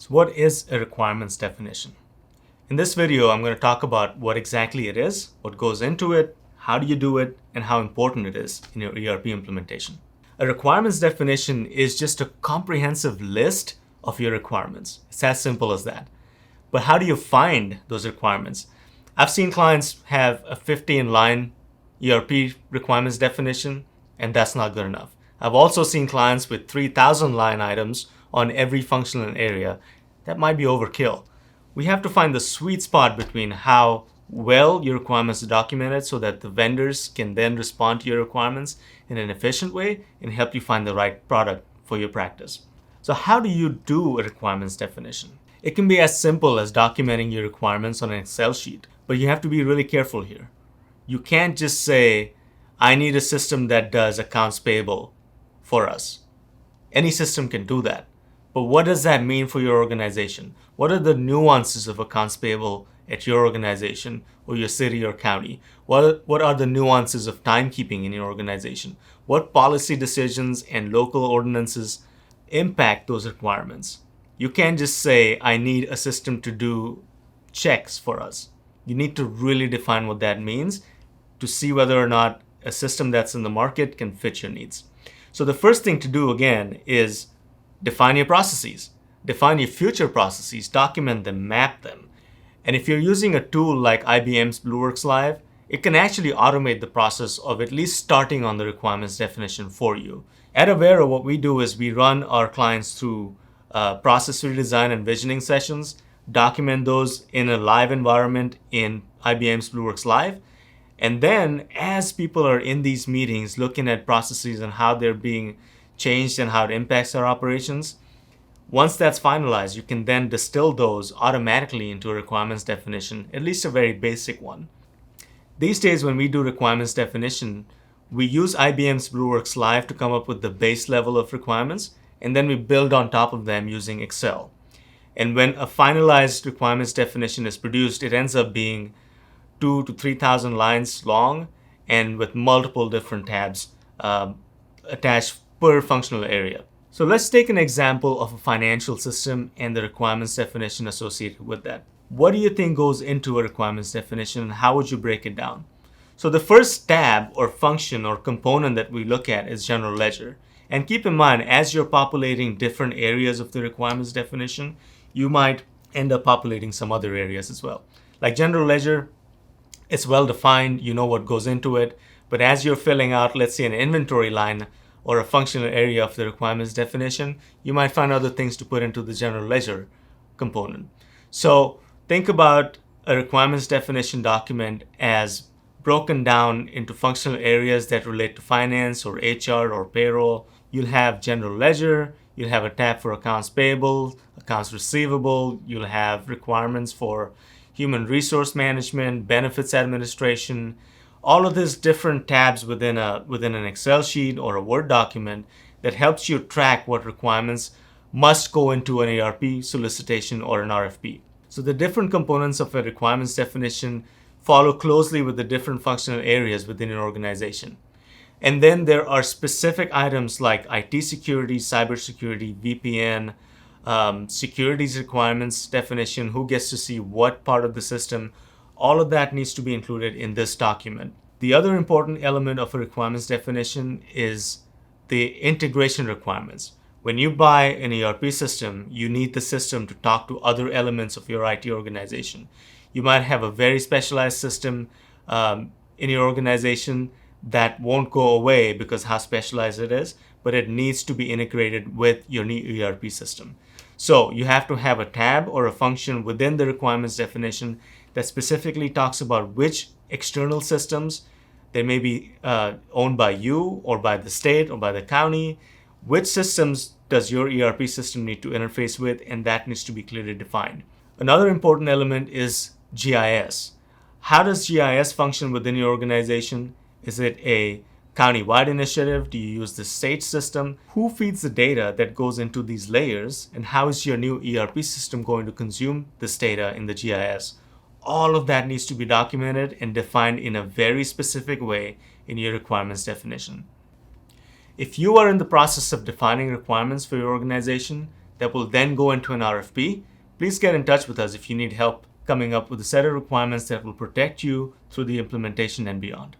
So what is a requirements definition? In this video, I'm going to talk about what exactly it is, what goes into it, how do you do it, and how important it is in your ERP implementation. A requirements definition is just a comprehensive list of your requirements. It's as simple as that. But how do you find those requirements? I've seen clients have a 15-line ERP requirements definition, and that's not good enough. I've also seen clients with 3,000 line items on every functional area. That might be overkill. We have to find the sweet spot between how well your requirements are documented so that the vendors can then respond to your requirements in an efficient way and help you find the right product for your practice. So how do you do a requirements definition? It can be as simple as documenting your requirements on an Excel sheet, but you have to be really careful here. You can't just say, I need a system that does accounts payable for us. Any system can do that. But what does that mean for your organization? What are the nuances of accounts payable at your organization or your city or county? What are the nuances of timekeeping in your organization? What policy decisions and local ordinances impact those requirements? You can't just say, I need a system to do checks for us. You need to really define what that means to see whether or not a system that's in the market can fit your needs. So the first thing to do, again, is define your processes. Define your future processes, document them, map them. And if you're using a tool like IBM's BlueWorks Live, it can actually automate the process of at least starting on the requirements definition for you. At Avero, what we do is we run our clients through process redesign and visioning sessions, document those in a live environment in IBM's BlueWorks Live. And then as people are in these meetings looking at processes and how they're being changed and how it impacts our operations, once that's finalized, you can then distill those automatically into a requirements definition, at least a very basic one. These days, when we do requirements definition, we use IBM's BlueWorks Live to come up with the base level of requirements, and then we build on top of them using Excel. And when a finalized requirements definition is produced, it ends up being 2,000 to 3,000 lines long and with multiple different tabs attached per functional area. So let's take an example of a financial system and the requirements definition associated with that. What do you think goes into a requirements definition and how would you break it down? So the first tab or function or component that we look at is general ledger. And keep in mind, as you're populating different areas of the requirements definition, you might end up populating some other areas as well. Like general ledger, it's well defined, you know what goes into it, but as you're filling out, let's say, an inventory line or a functional area of the requirements definition, you might find other things to put into the general ledger component. So think about a requirements definition document as broken down into functional areas that relate to finance or HR or payroll. You'll have general ledger, you'll have a tab for accounts payable, accounts receivable, you'll have requirements for human resource management, benefits administration, all of these different tabs within an Excel sheet or a Word document that helps you track what requirements must go into an ERP solicitation or an RFP. So the different components of a requirements definition follow closely with the different functional areas within your organization. And then there are specific items like IT security, cybersecurity, VPN, securities requirements definition, who gets to see what part of the system. All of that needs to be included in this document. The other important element of a requirements definition is the integration requirements. When you buy an ERP system, you need the system to talk to other elements of your IT organization. You might have a very specialized system in your organization that won't go away because how specialized it is, but it needs to be integrated with your new ERP system. So you have to have a tab or a function within the requirements definition that specifically talks about which external systems that may be owned by you or by the state or by the county. Which systems does your ERP system need to interface with, and that needs to be clearly defined. Another important element is GIS. How does GIS function within your organization? Is it a county-wide initiative? Do you use the state system? Who feeds the data that goes into these layers? And how is your new ERP system going to consume this data in the GIS? All of that needs to be documented and defined in a very specific way in your requirements definition. If you are in the process of defining requirements for your organization, that will then go into an RFP, please get in touch with us if you need help coming up with a set of requirements that will protect you through the implementation and beyond.